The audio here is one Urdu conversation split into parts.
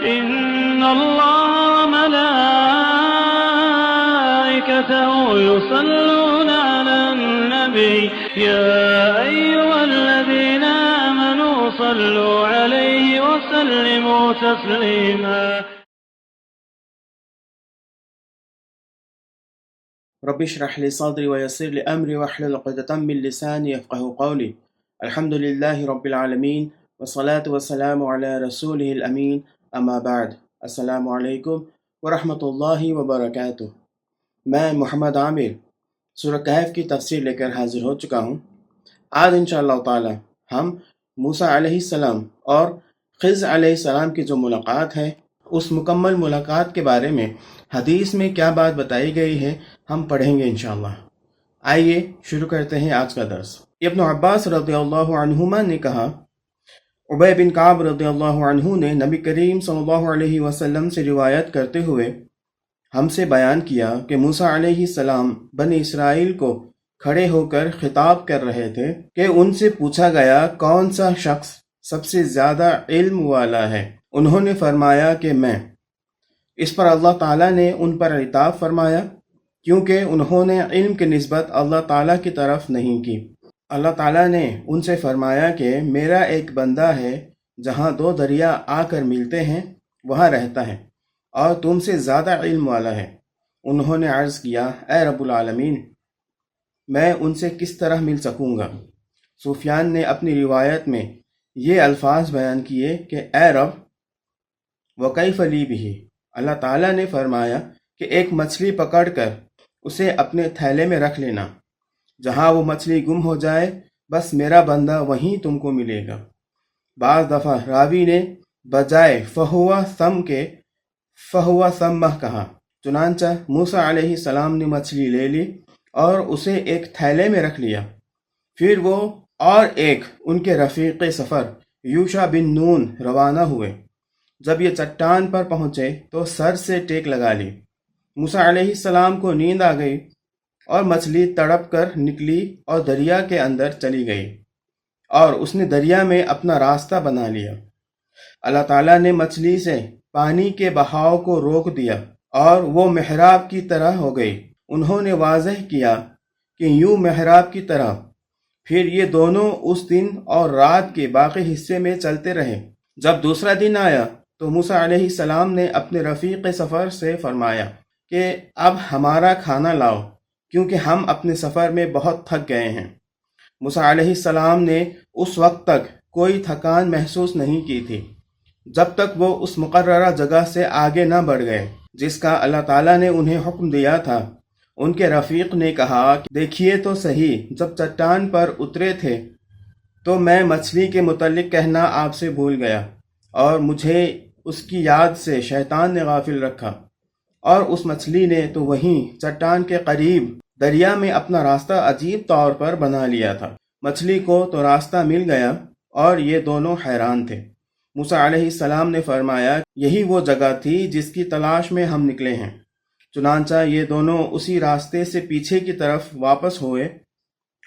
إن الله وملائكته يصلون على النبي يا أيها الذين آمنوا صلوا عليه وسلموا تسليما. رب اشرح لي صدري ويسر لي أمري واحلل عقدة من لساني يفقهوا قولي. الحمد لله رب العالمين والصلاة والسلام على رسوله الأمين اما بعد. السلام علیکم ورحمۃ اللہ وبرکاتہ. میں محمد عامر سورہ کہف کی تفسیر لے کر حاضر ہو چکا ہوں. آج انشاءاللہ تعالی ہم موسیٰ علیہ السلام اور خضر علیہ السلام کی جو ملاقات ہے اس مکمل ملاقات کے بارے میں حدیث میں کیا بات بتائی گئی ہے ہم پڑھیں گے انشاءاللہ. آئیے شروع کرتے ہیں آج کا درس. ابن عباس رضی اللہ عنہما نے کہا عبی بن کعب رضی اللہ عنہ نے نبی کریم صلی اللہ علیہ وسلم سے روایت کرتے ہوئے ہم سے بیان کیا کہ موسیٰ علیہ السلام بنی اسرائیل کو کھڑے ہو کر خطاب کر رہے تھے کہ ان سے پوچھا گیا کون سا شخص سب سے زیادہ علم والا ہے. انہوں نے فرمایا کہ میں. اس پر اللہ تعالیٰ نے ان پر عتاب فرمایا کیونکہ انہوں نے علم کی نسبت اللہ تعالیٰ کی طرف نہیں کی. اللہ تعالیٰ نے ان سے فرمایا کہ میرا ایک بندہ ہے جہاں دو دریا آ کر ملتے ہیں وہاں رہتا ہے اور تم سے زیادہ علم والا ہے. انہوں نے عرض کیا اے رب العالمین میں ان سے کس طرح مل سکوں گا. سفیان نے اپنی روایت میں یہ الفاظ بیان کیے کہ اے رب وکیف لی بہ. اللہ تعالیٰ نے فرمایا کہ ایک مچھلی پکڑ کر اسے اپنے تھیلے میں رکھ لینا. جہاں وہ مچھلی گم ہو جائے بس میرا بندہ وہیں تم کو ملے گا. بعض دفعہ راوی نے بجائے فہوا سم کے فہوا سمہ کہا. چنانچہ موسیٰ علیہ السلام نے مچھلی لے لی اور اسے ایک تھیلے میں رکھ لیا. پھر وہ اور ایک ان کے رفیق سفر یوشع بن نون روانہ ہوئے. جب یہ چٹان پر پہنچے تو سر سے ٹیک لگا لی. موسیٰ علیہ السلام کو نیند آ گئی اور مچھلی تڑپ کر نکلی اور دریا کے اندر چلی گئی اور اس نے دریا میں اپنا راستہ بنا لیا. اللہ تعالیٰ نے مچھلی سے پانی کے بہاؤ کو روک دیا اور وہ محراب کی طرح ہو گئی. انہوں نے واضح کیا کہ یوں محراب کی طرح. پھر یہ دونوں اس دن اور رات کے باقی حصے میں چلتے رہے. جب دوسرا دن آیا تو موسیٰ علیہ السلام نے اپنے رفیق سفر سے فرمایا کہ اب ہمارا کھانا لاؤ کیونکہ ہم اپنے سفر میں بہت تھک گئے ہیں. موسیٰ علیہ السلام نے اس وقت تک کوئی تھکان محسوس نہیں کی تھی جب تک وہ اس مقررہ جگہ سے آگے نہ بڑھ گئے جس کا اللہ تعالیٰ نے انہیں حکم دیا تھا. ان کے رفیق نے کہا کہ دیکھیے تو صحیح جب چٹان پر اترے تھے تو میں مچھلی کے متعلق کہنا آپ سے بھول گیا اور مجھے اس کی یاد سے شیطان نے غافل رکھا اور اس مچھلی نے تو وہیں چٹان کے قریب دریا میں اپنا راستہ عجیب طور پر بنا لیا تھا. مچھلی کو تو راستہ مل گیا اور یہ دونوں حیران تھے. موسیٰ علیہ السلام نے فرمایا یہی وہ جگہ تھی جس کی تلاش میں ہم نکلے ہیں. چنانچہ یہ دونوں اسی راستے سے پیچھے کی طرف واپس ہوئے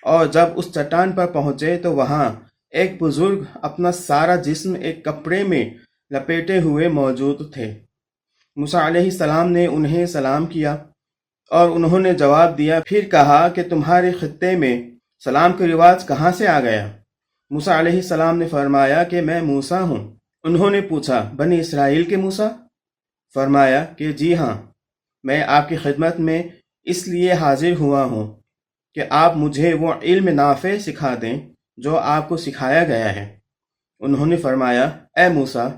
اور جب اس چٹان پر پہنچے تو وہاں ایک بزرگ اپنا سارا جسم ایک کپڑے میں لپیٹے ہوئے موجود تھے. موسیٰ علیہ السلام نے انہیں سلام کیا اور انہوں نے جواب دیا. پھر کہا کہ تمہارے خطے میں سلام کا رواج کہاں سے آ گیا؟ موسیٰ علیہ السلام نے فرمایا کہ میں موسیٰ ہوں. انہوں نے پوچھا بنی اسرائیل کے موسیٰ؟ فرمایا کہ جی ہاں. میں آپ کی خدمت میں اس لیے حاضر ہوا ہوں کہ آپ مجھے وہ علم نافع سکھا دیں جو آپ کو سکھایا گیا ہے. انہوں نے فرمایا اے موسیٰ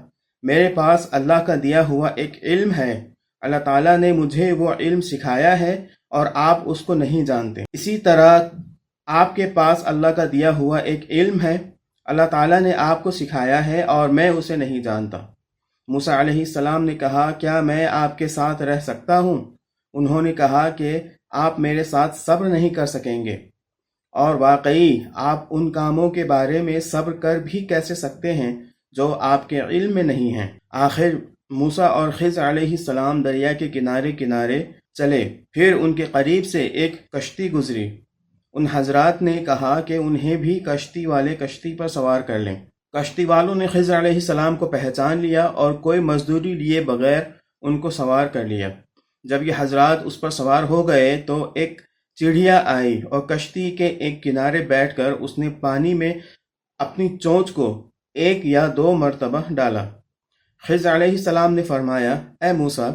میرے پاس اللہ کا دیا ہوا ایک علم ہے. اللہ تعالیٰ نے مجھے وہ علم سکھایا ہے اور آپ اس کو نہیں جانتے. اسی طرح آپ کے پاس اللہ کا دیا ہوا ایک علم ہے. اللہ تعالیٰ نے آپ کو سکھایا ہے اور میں اسے نہیں جانتا. موسیٰ علیہ السلام نے کہا کیا میں آپ کے ساتھ رہ سکتا ہوں؟ انہوں نے کہا کہ آپ میرے ساتھ صبر نہیں کر سکیں گے اور واقعی آپ ان کاموں کے بارے میں صبر کر بھی کیسے سکتے ہیں جو آپ کے علم میں نہیں ہیں. آخر موسیٰ اور خضر علیہ السلام دریا کے کنارے کنارے چلے. پھر ان کے قریب سے ایک کشتی گزری. ان حضرات نے کہا کہ انہیں بھی کشتی والے کشتی پر سوار کر لیں. کشتی والوں نے خضر علیہ السلام کو پہچان لیا اور کوئی مزدوری لیے بغیر ان کو سوار کر لیا۔ جب یہ حضرات اس پر سوار ہو گئے تو ایک چڑیا آئی اور کشتی کے ایک کنارے بیٹھ کر اس نے پانی میں اپنی چونچ کو 1 یا 2 مرتبہ ڈالا۔ خضر علیہ السلام نے فرمایا، اے موسیٰ،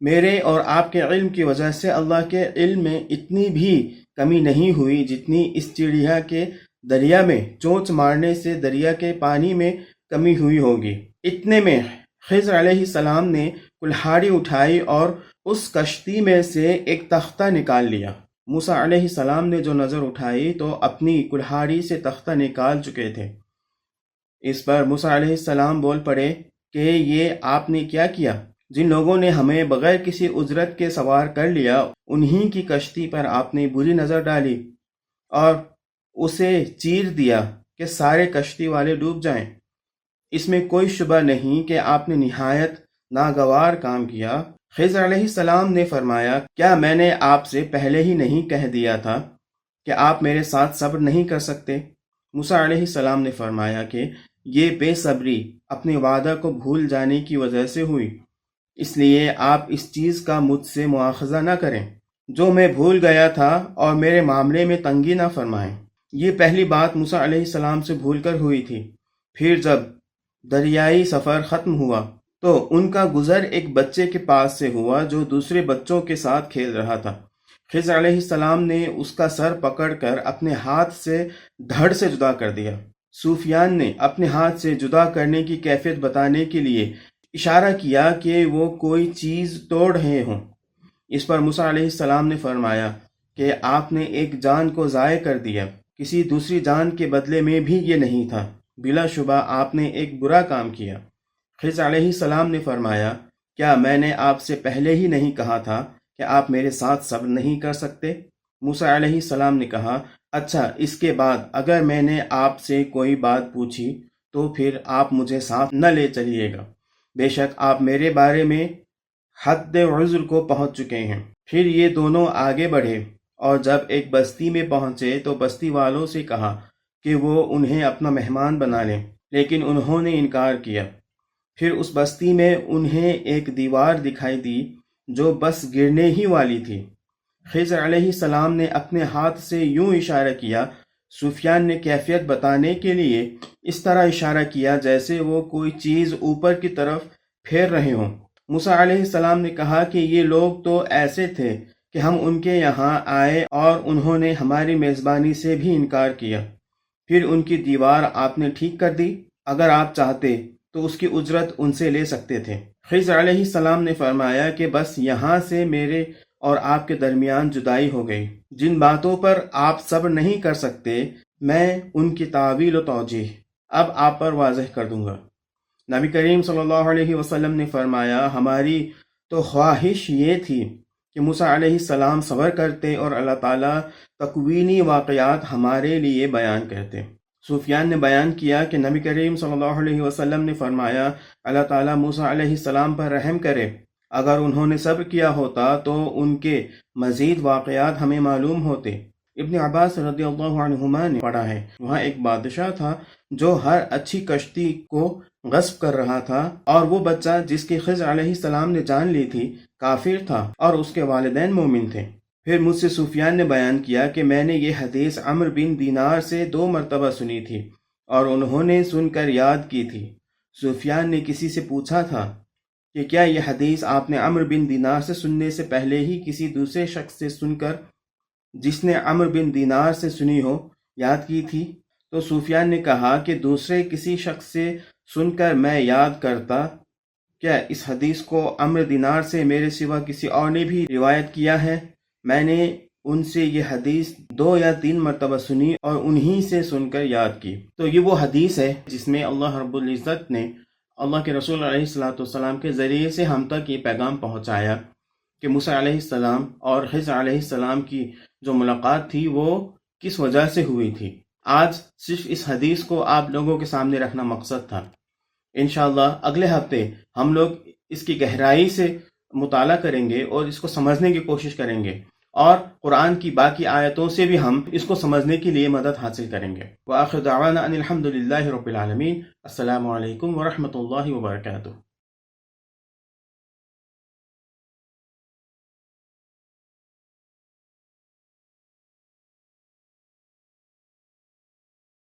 میرے اور آپ کے علم کی وجہ سے اللہ کے علم میں اتنی بھی کمی نہیں ہوئی جتنی اس چڑیا کے دریا میں چونچ مارنے سے دریا کے پانی میں کمی ہوئی ہوگی۔ اتنے میں خضر علیہ السلام نے کلہاڑی اٹھائی اور اس کشتی میں سے ایک تختہ نکال لیا۔ موسیٰ علیہ السلام نے جو نظر اٹھائی تو اپنی کلہاڑی سے تختہ نکال چکے تھے۔ اس پر موسیٰ علیہ السلام بول پڑے کہ یہ آپ نے کیا کیا؟ جن لوگوں نے ہمیں بغیر کسی اجرت کے سوار کر لیا انہی کی کشتی پر آپ نے بری نظر ڈالی اور اسے چیر دیا کہ سارے کشتی والے ڈوب جائیں۔ اس میں کوئی شبہ نہیں کہ آپ نے نہایت ناگوار کام کیا۔ خضر علیہ السلام نے فرمایا، کیا میں نے آپ سے پہلے ہی نہیں کہہ دیا تھا کہ آپ میرے ساتھ صبر نہیں کر سکتے؟ موسیٰ علیہ السلام نے فرمایا کہ یہ بے صبری اپنے وعدہ کو بھول جانے کی وجہ سے ہوئی، اس لیے آپ اس چیز کا مجھ سے مواخذہ نہ کریں جو میں بھول گیا تھا، اور میرے معاملے میں تنگی نہ فرمائیں۔ یہ پہلی بات موسیٰ علیہ السلام سے بھول کر ہوئی تھی۔ پھر جب دریائی سفر ختم ہوا تو ان کا گزر ایک بچے کے پاس سے ہوا جو دوسرے بچوں کے ساتھ کھیل رہا تھا۔ خضر علیہ السلام نے اس کا سر پکڑ کر اپنے ہاتھ سے دھڑ سے جدا کر دیا۔ سفیان نے اپنے ہاتھ سے جدا کرنے کی کیفیت بتانے کے لیے اشارہ کیا کہ وہ کوئی چیز توڑ رہے ہوں۔ اس پر موسیٰ علیہ السلام نے فرمایا کہ آپ نے ایک جان کو ضائع کر دیا، کسی دوسری جان کے بدلے میں بھی یہ نہیں تھا، بلا شبہ آپ نے ایک برا کام کیا۔ خضر علیہ السلام نے فرمایا، کیا میں نے آپ سے پہلے ہی نہیں کہا تھا کہ آپ میرے ساتھ صبر نہیں کر سکتے؟ موسیٰ علیہ السلام نے کہا، اچھا اس کے بعد اگر میں نے آپ سے کوئی بات پوچھی تو پھر آپ مجھے ساتھ نہ لے چلیے گا، بے شک آپ میرے بارے میں حد عذر کو پہنچ چکے ہیں۔ پھر یہ دونوں آگے بڑھے اور جب ایک بستی میں پہنچے تو بستی والوں سے کہا کہ وہ انہیں اپنا مہمان بنا لیں، لیکن انہوں نے انکار کیا۔ پھر اس بستی میں انہیں ایک دیوار دکھائی دی جو بس گرنے ہی والی تھی۔ خضر علیہ السلام نے اپنے ہاتھ سے یوں اشارہ کیا، سفیان نے کیفیت بتانے کے لیے اس طرح اشارہ کیا جیسے وہ کوئی چیز اوپر کی طرف پھیر رہے ہوں۔ موسیٰ علیہ السلام نے کہا کہ یہ لوگ تو ایسے تھے کہ ہم ان کے یہاں آئے اور انہوں نے ہماری میزبانی سے بھی انکار کیا، پھر ان کی دیوار آپ نے ٹھیک کر دی، اگر آپ چاہتے تو اس کی اجرت ان سے لے سکتے تھے۔ خضر علیہ السلام نے فرمایا کہ بس یہاں سے میرے اور آپ کے درمیان جدائی ہو گئی۔ جن باتوں پر آپ صبر نہیں کر سکتے میں ان کی تعویل و توجیح اب آپ پر واضح کر دوں گا۔ نبی کریم صلی اللہ علیہ وسلم نے فرمایا، ہماری تو خواہش یہ تھی کہ موسیٰ علیہ السلام صبر کرتے اور اللہ تعالیٰ تکوینی واقعات ہمارے لیے بیان کرتے۔ سفیان نے بیان کیا کہ نبی کریم صلی اللہ علیہ وسلم نے فرمایا، اللہ تعالیٰ موسیٰ علیہ السلام پر رحم کرے، اگر انہوں نے صبر کیا ہوتا تو ان کے مزید واقعات ہمیں معلوم ہوتے۔ ابن عباس رضی اللہ عنہما نے پڑھا ہے، وہاں ایک بادشاہ تھا جو ہر اچھی کشتی کو غصب کر رہا تھا، اور وہ بچہ جس کی خضر علیہ السلام نے جان لی تھی کافر تھا اور اس کے والدین مومن تھے۔ پھر مجھ سے سفیان نے بیان کیا کہ میں نے یہ حدیث عمرو بن دینار سے 2 مرتبہ سنی تھی اور انہوں نے سن کر یاد کی تھی۔ سفیان نے کسی سے پوچھا تھا کہ کیا یہ حدیث آپ نے عمرو بن دینار سے سننے سے پہلے ہی کسی دوسرے شخص سے سن کر جس نے عمرو بن دینار سے سنی ہو یاد کی تھی؟ تو سفیان نے کہا کہ دوسرے کسی شخص سے سن کر میں یاد کرتا۔ کیا اس حدیث کو عمرو دینار سے میرے سوا کسی اور نے بھی روایت کیا ہے؟ میں نے ان سے یہ حدیث 2 یا 3 مرتبہ سنی اور انہی سے سن کر یاد کی۔ تو یہ وہ حدیث ہے جس میں اللہ رب العزت نے اللہ کے رسول علیہ السلام کے ذریعے سے ہم تک یہ پیغام پہنچایا کہ موسیٰ علیہ السلام اور خضر علیہ السلام کی جو ملاقات تھی وہ کس وجہ سے ہوئی تھی۔ آج صرف اس حدیث کو آپ لوگوں کے سامنے رکھنا مقصد تھا۔ انشاءاللہ اگلے ہفتے ہم لوگ اس کی گہرائی سے مطالعہ کریں گے اور اس کو سمجھنے کی کوشش کریں گے، اور قرآن کی باقی آیتوں سے بھی ہم اس کو سمجھنے کے لیے مدد حاصل کریں گے۔ وآخر دعوانا ان الحمد للہ رب العالمین۔ السلام علیکم ورحمۃ اللہ وبرکاتہ۔